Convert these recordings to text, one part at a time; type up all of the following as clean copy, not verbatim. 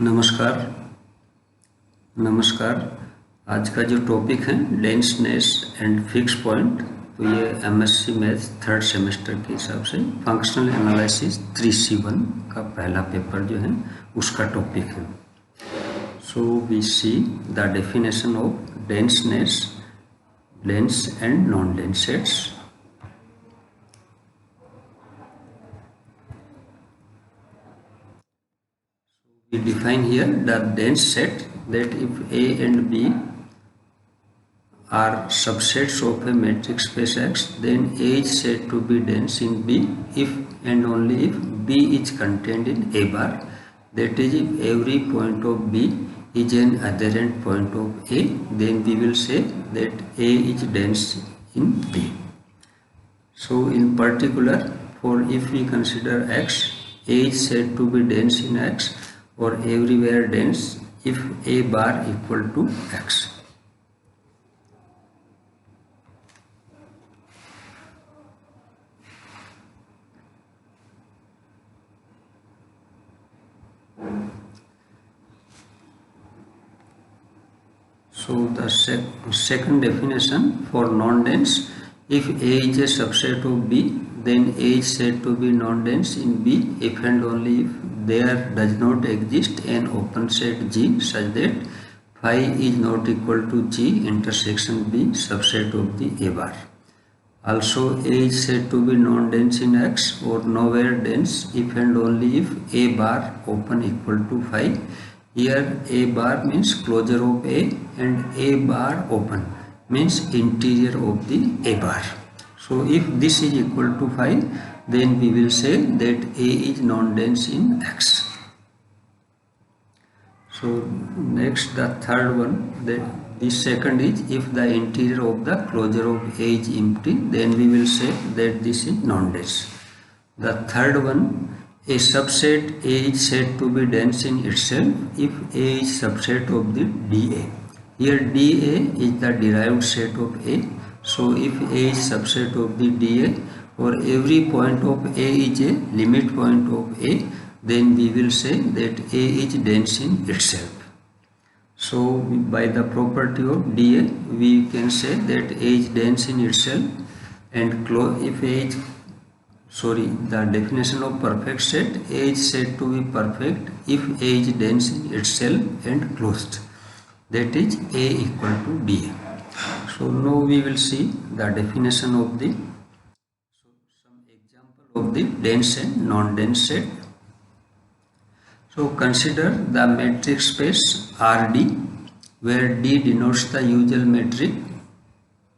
नमस्कार। नमस्कार। आज का जो टॉपिक है डेंसनेस एंड फिक्स पॉइंट, तो ये एमएससी मैथ थर्ड सेमेस्टर के हिसाब से फंक्शनल एनालिसिस 3C1 का पहला पेपर जो है उसका टॉपिक है। So we see the definition of denseness, dense and non dense sets. We define here the dense set that if A and B are subsets of a matrix space X, then A is said to be dense in B if and only if B is contained in A bar. That is, if every point of B is an adherent point of A, then we will say that A is dense in B. So in particular, for if we consider X, A is said to be dense in X or everywhere dense if A bar equal to X. So the second definition for non-dense, if A is a subset of B, then A is said to be non-dense in B if and only if there does not exist an open set G such that phi is not equal to G intersection B subset of the A bar. Also, A is said to be non-dense in X or nowhere dense if and only if A bar open equal to phi. Here A bar means closure of A and A bar open means interior of the A bar. So if this is equal to phi, then we will say that A is non-dense in X. So next, the third one, the second is if the interior of the closure of A is empty, then we will say that this is non-dense. The third one, a subset A is said to be dense in itself if A is subset of the dA. Here dA is the derived set of A. So if A is subset of the dA or every point of A is a limit point of A, then we will say that A is dense in itself. So by the property of dA, we can say that A is dense in itself, and if A is the definition of perfect set, A is said to be perfect if A is dense in itself and closed. That is A equal to dA. So now we will see the definition of some example of the dense and non-dense set. So consider the matrix space Rd, where D denotes the usual metric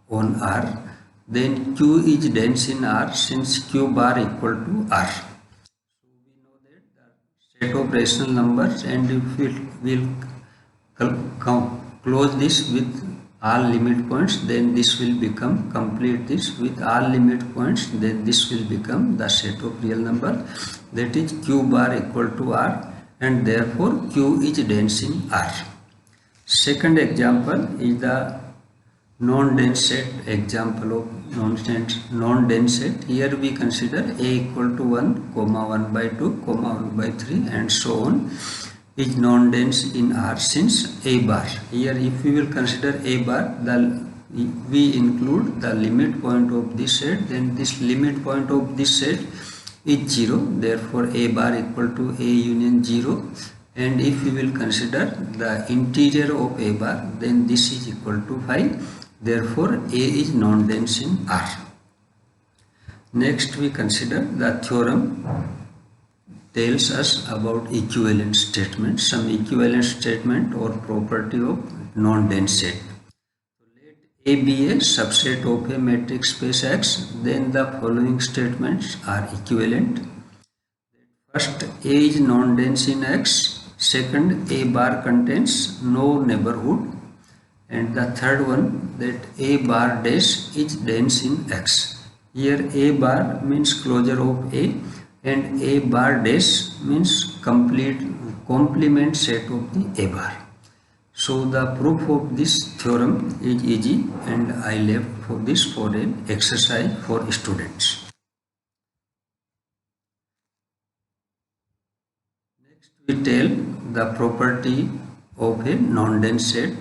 on R. Then Q is dense in R since Q bar equal to R. So we know that the set of rational numbers, and if we will close this with all limit points, then this will become complete this with all limit points, then this will become the set of real number, that is Q bar equal to R, and therefore Q is dense in R. Second example is the non-dense set example of non-dense set. Here we consider A equal to 1, 1 by 2, 1 by 3 and so on is non-dense in R since A bar. Here if we will consider A bar, we include the limit point of this set, then this limit point of this set is 0, therefore A bar equal to A union 0. And if we will consider the interior of A bar, then this is equal to phi, therefore A is non-dense in R. Next we consider the theorem tells us about equivalent statement, some equivalent statement or property of non-dense set. So let A be a subset of a matrix space X, then the following statements are equivalent. First, A is non-dense in X. Second, A bar contains no neighborhood. And the third one, that A bar dash is dense in X. Here A bar means closure of A and A bar dash means complement set of the A bar. So the proof of this theorem is easy, and I left for this for an exercise for students. Next we tell the property of a non-dense set.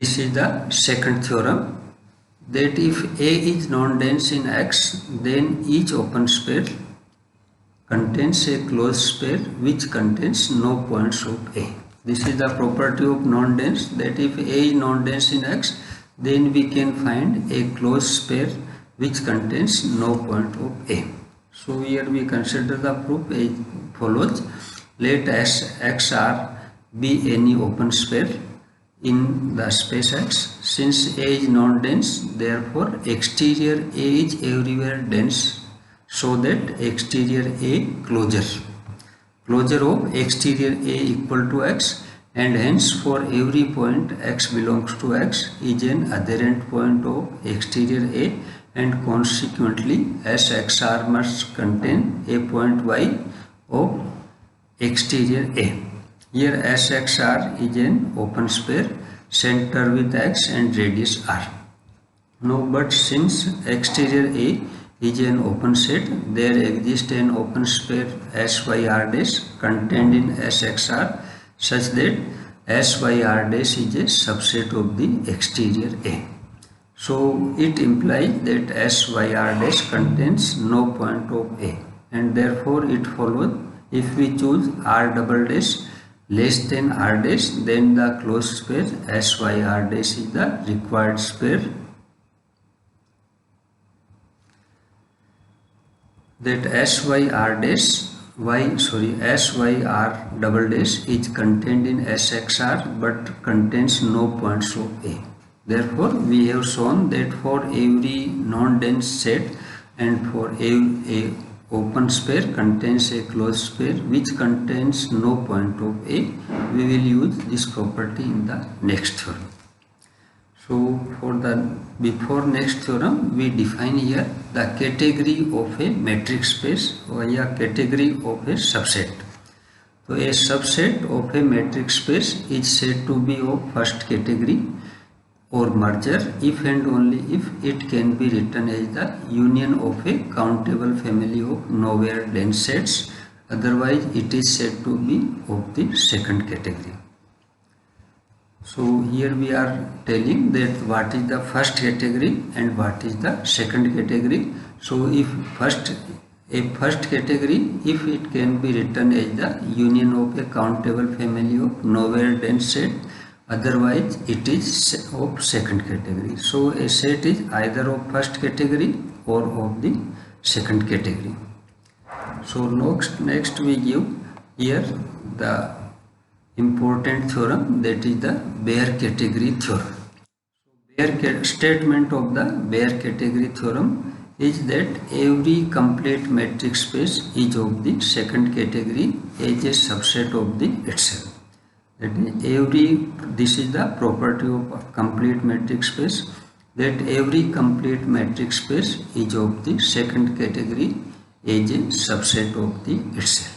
This is the second theorem, that if A is non-dense in X, then each open sphere contains a closed sphere which contains no points of A. This is the property of non-dense, that if A is non-dense in X, then we can find a closed sphere which contains no point of A. So here we consider the proof as follows. Let Xr be any open sphere in the space X. Since A is non-dense, therefore exterior A is everywhere dense, so that exterior A closure of exterior A equal to X, and hence for every point X belongs to X is an adherent point of exterior A, and consequently Sxr must contain a point Y of exterior A. Here Sxr is an open sphere, center with X and radius R. Now, but since exterior A is an open set, there exists an open sphere Syr dash contained in Sxr such that Syr dash is a subset of the exterior A. So it implies that Syr dash contains no point of A, and therefore it follows if we choose R double dash less than R dash, then the closed sphere Syr dash is the required sphere. That Syr double dash is contained in Sxr but contains no points of A. Therefore, we have shown that for every non-dense set and for a open sphere contains a closed sphere which contains no point of A, we will use this property in the next theorem. So for the before next theorem, we define here the category of a metric space or a category of a subset. So a subset of a metric space is said to be of first category or merger if and only if it can be written as the union of a countable family of nowhere dense sets, otherwise it is said to be of the second category. So here we are telling that what is the first category and what is the second category. So if a first category, if it can be written as the union of a countable family of nowhere dense set, otherwise it is of second category. So a set is either of first category or of the second category. So next we give here the important theorem, that is the bare category theorem. Statement of the bare category theorem is that every complete metric space is of the second category as a subset of the itself. That is this is the property of complete metric space, that every complete metric space is of the second category as a subset of the itself.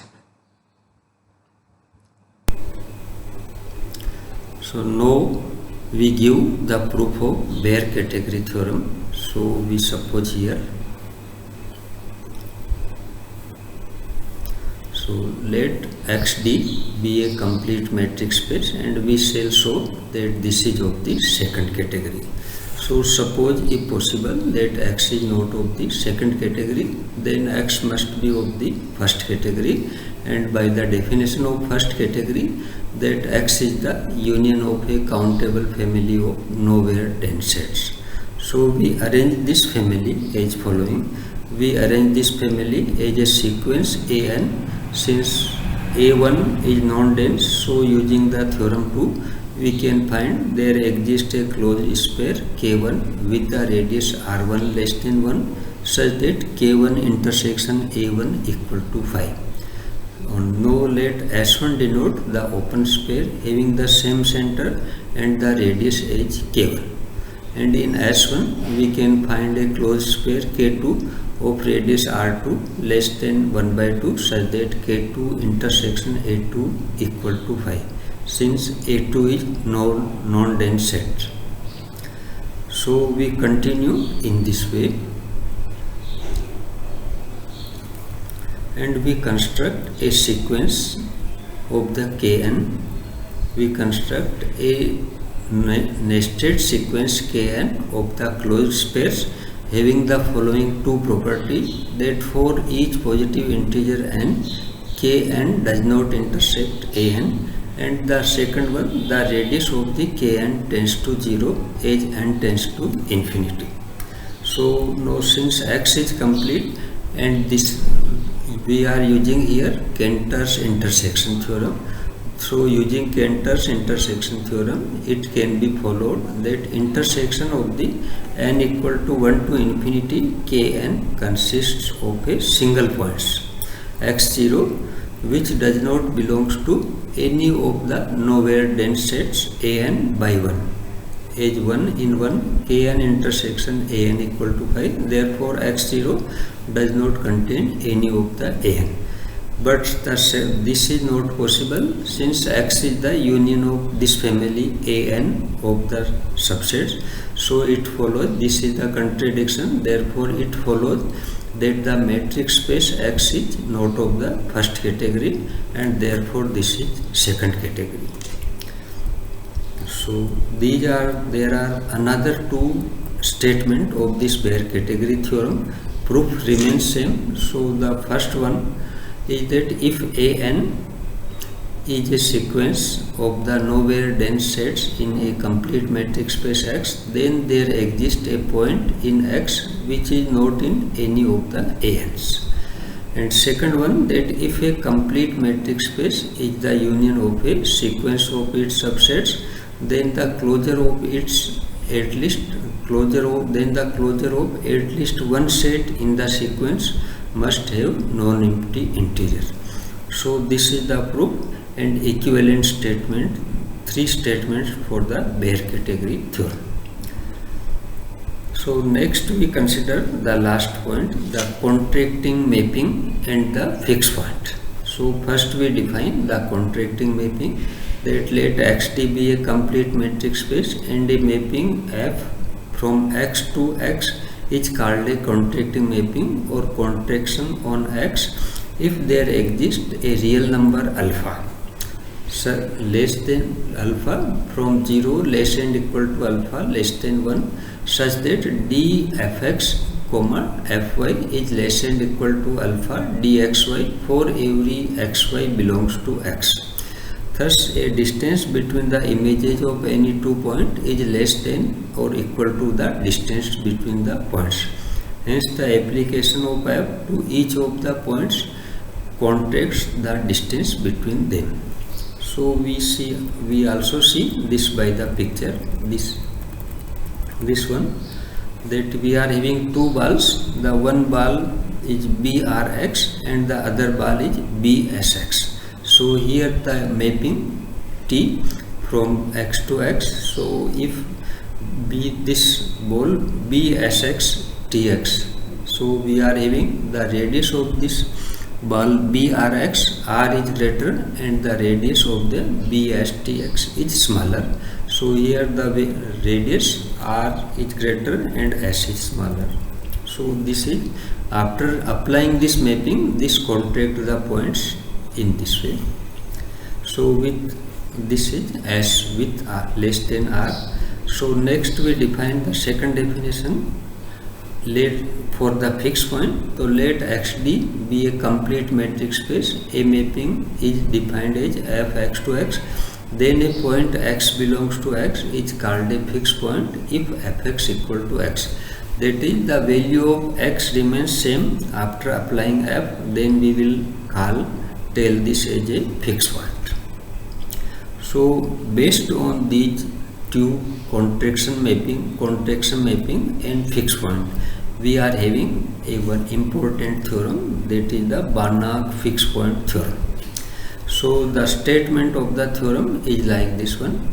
So now we give the proof of bare category theorem. So we suppose here. So let XD be a complete metric space, and we shall show that this is of the second category. So suppose if possible that X is not of the second category, then X must be of the first category, and by the definition of first category, that X is the union of a countable family of nowhere dense sets. So we arrange this family as following. We arrange this family as a sequence AN. Since A1 is non-dense, so using the theorem 2, we can find there exists a closed sphere K1 with the radius R1 less than 1 such that K1 intersection A1 equal to 5. Now let S1 denote the open sphere having the same center and the radius as K1. And in S1 we can find a closed sphere K2 of radius R2 less than 1 by 2 such that K2 intersection A2 equal to 5, since A2 is non-dense set. So we continue in this way. and we construct a sequence of the Kn. We construct a nested sequence Kn of the closed space having the following two properties, that for each positive integer n, Kn does not intersect An, and the second one, the radius of the Kn tends to 0 as n tends to infinity. So now since x is complete, and this we are using here Cantor's intersection theorem. So using Cantor's intersection theorem, it can be followed that intersection of the n equal to 1 to infinity Kn consists of a single points x0 which does not belongs to any of the nowhere dense sets An by 1. As 1 in 1 Kn intersection An equal to 5, therefore x0 does not contain any of the An. But this is not possible since x is the union of this family An of the subsets. So it follows, this is the contradiction, therefore it follows that the matrix space X is not of the first category and therefore this is second category. So there are another two statement of this bare category theorem. Proof remains same. So the first one is that if An is a sequence of the nowhere dense sets in a complete matrix space X, then there exists a point in X which is not in any of the Ans. And second one, that if a complete matrix space is the union of a sequence of its subsets, then the closure of at least one set in the sequence must have non-empty integer. So this is the proof and equivalent statement, three statements for the bare category theorem. So next we consider the last point, the contracting mapping and the fixed point. So first we define the contracting mapping, that let XD be a complete matrix space and a mapping F from X to X is called a contracting mapping or contraction on X if there exists a real number alpha less than alpha from 0 less and equal to alpha less than 1 such that dfx fy is less and equal to alpha dxy for every xy belongs to X. Thus, a distance between the images of any 2 points is less than or equal to the distance between the points. Hence, the application of f to each of the points contracts the distance between them. So we also see this by the picture, this one, that we are having two balls. The one ball is Brx and the other ball is Bsx. So here the mapping T from X to X. So if this ball Bsx Tx, so we are having the radius of this ball Brx r is greater and the radius of the Bstx is smaller. So here the radius r is greater and s is smaller. So this is after applying this mapping, this contract the points in this way. So with this is s with r less than r. So next we define the second definition. Let for the fixed point, so let XD be a complete matrix space. A mapping is defined as fx to x. Then a point x belongs to x is called a fixed point if fx equal to x. That is, the value of x remains same after applying f. Then we will tell this as a fixed point. So based on these two contraction mapping and fixed point, we are having one important theorem, that is the Banach fixed point theorem. So the statement of the theorem is like this one.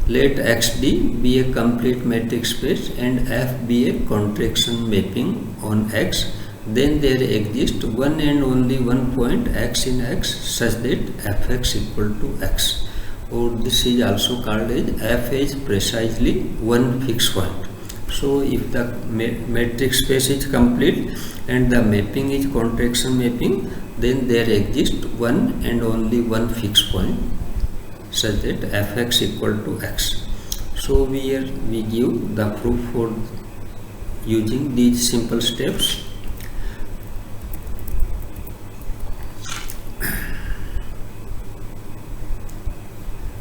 Let XD be a complete matrix space and F be a contraction mapping on X. Then there exists one and only one point X in X such that Fx equal to X. Or this is also called as F is precisely one fixed point. So if the metric space is complete and the mapping is contraction mapping, then there exists one and only one fixed point such that fx equal to x. So here we give the proof for using these simple steps.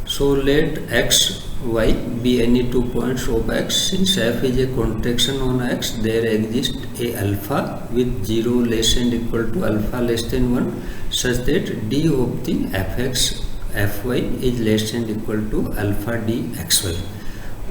So let x, y be any 2 points of x. Since f is a contraction on x, there exists a alpha with 0 less and equal to alpha less than 1 such that d of the fx, fy is less and equal to alpha d xy.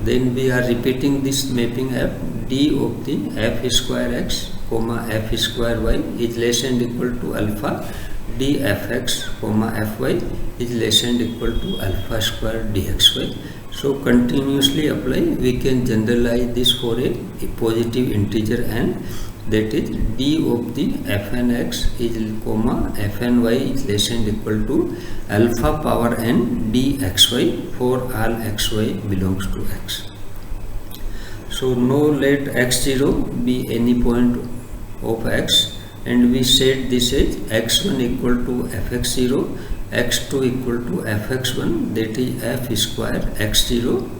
Then we are repeating this mapping f. D of the f square x comma f square y is less and equal to alpha d fx comma fy is less and equal to alpha square dxy. So continuously apply. We can generalize this for a positive integer n, that is d of the fn x is comma fn y is less and equal to alpha power n dxy for all xy belongs to x. So now let x0 be any point of x, and we set this as x1 equal to fx0, x2 equal to fx1, that is f square x0,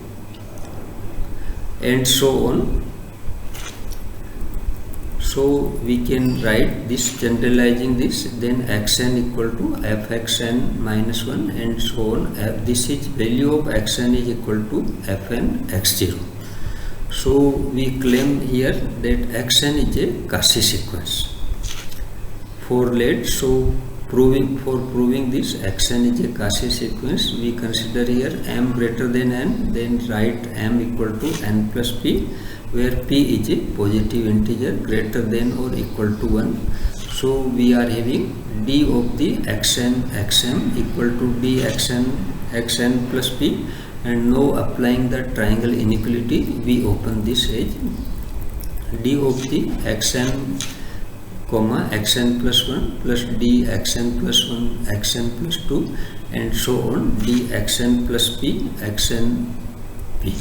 and so on. So we can write this, generalizing this, then xn equal to fxn minus 1 and so on. This is value of xn is equal to fn x0. So we claim here that xn is a Cauchy sequence. For proving this xn is a Cauchy sequence, we consider here m greater than n, then write m equal to n plus p, where p is a positive integer greater than or equal to 1. So we are having d of the xn xm equal to d xn plus p, and now applying the triangle inequality, we open this as d of the xn comma xn plus 1 plus d xn plus 1 xn plus 2 and so on d xn plus p xn p.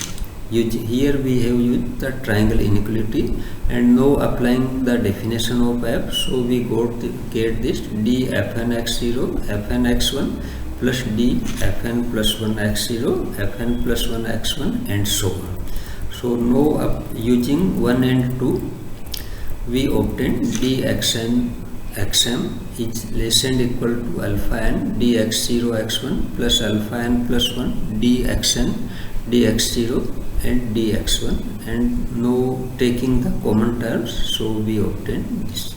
Here we have used the triangle inequality, and now applying the definition of f. So we get this d fn x0 fn x1 plus d fn plus 1 x0 fn plus 1 x1 and so on. So now using 1 and 2, we obtain d xn xm is less and equal to alpha n dx0 x1 plus alpha n plus 1 dxn dx0 and dx1, and now taking the common terms, so we obtain this.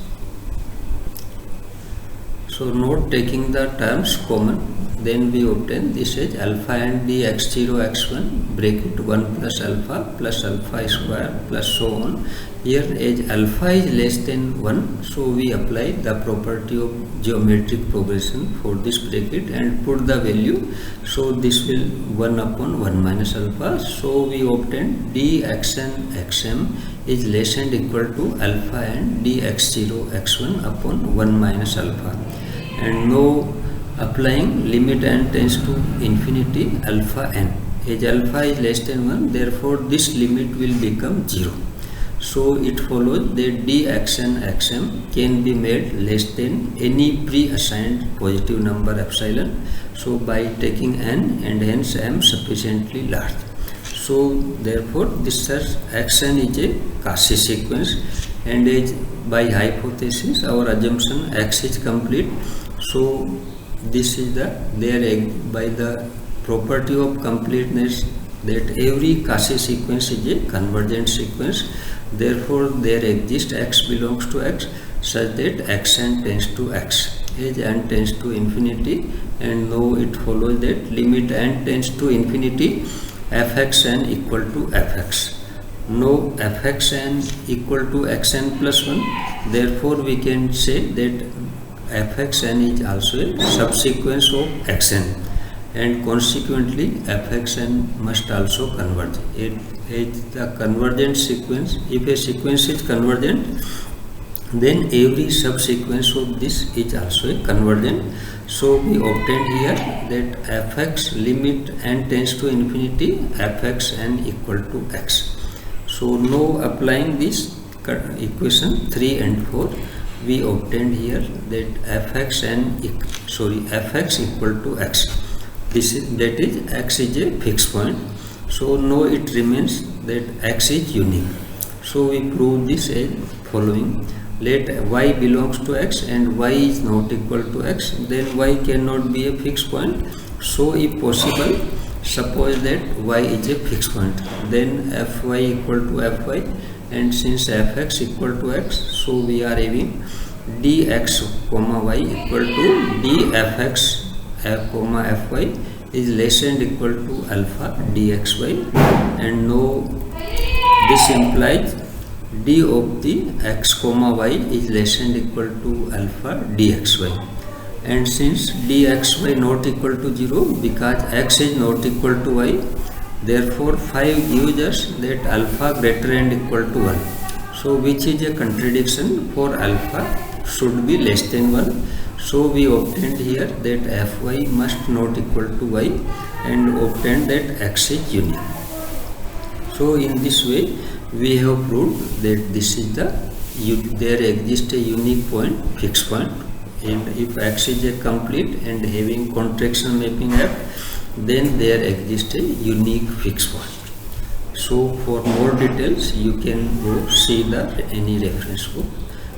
So not taking the terms common, then we obtain this as alpha n dx0 x1 bracket 1 plus alpha square plus so on. Here as alpha is less than 1, so we apply the property of geometric progression for this bracket and put the value. So this will 1 upon 1 minus alpha. So we obtain dxn xm is less and equal to alpha n dx0 x1 upon 1 minus alpha. And now applying limit n tends to infinity alpha n. As alpha is less than 1, therefore this limit will become 0. So it follows that dxn xm can be made less than any pre-assigned positive number epsilon. So by taking n, and hence m sufficiently large. So therefore this xn is a Cauchy sequence, and as by hypothesis our assumption x is complete. So this is by the property of completeness, that every Cauchy sequence is a convergent sequence. Therefore there exists x belongs to x such that xn tends to x as n tends to infinity, and now it follows that limit n tends to infinity fxn equal to fx. Now fxn equal to xn plus 1, therefore we can say that fxn is also a subsequence of xn, and consequently fxn must also converge. It is the convergent sequence. If a sequence is convergent, then every subsequence of this is also a convergent. So we obtained here that fx limit n tends to infinity fxn equal to x. So now applying this equation 3 and 4, we obtained here that fx equal to x. That is x is a fixed point. So now it remains that x is unique. So we prove this as following: let y belongs to x and y is not equal to x, then y cannot be a fixed point. So if possible, suppose that y is a fixed point, then fy equal to fy, and since fx equal to x, so we are having dx comma y equal to dfx comma fy is less and equal to alpha dxy, and now this implies d of the x comma y is less and equal to alpha dxy, and since dxy not equal to 0 because x is not equal to y, therefore 5 gives us that alpha greater and equal to 1. So which is a contradiction, for alpha should be less than 1. So we obtained here that fy must not equal to y, and obtained that x is unique. So in this way we have proved that this is there exists a unique point, fixed point, and if x is a complete and having contraction mapping F, then there exists a unique fixed point. So for more details you can go see any reference book.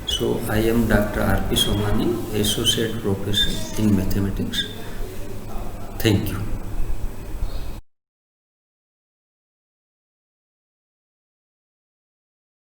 So I am Dr. R.P. Somani, Associate Professor in Mathematics. Thank you.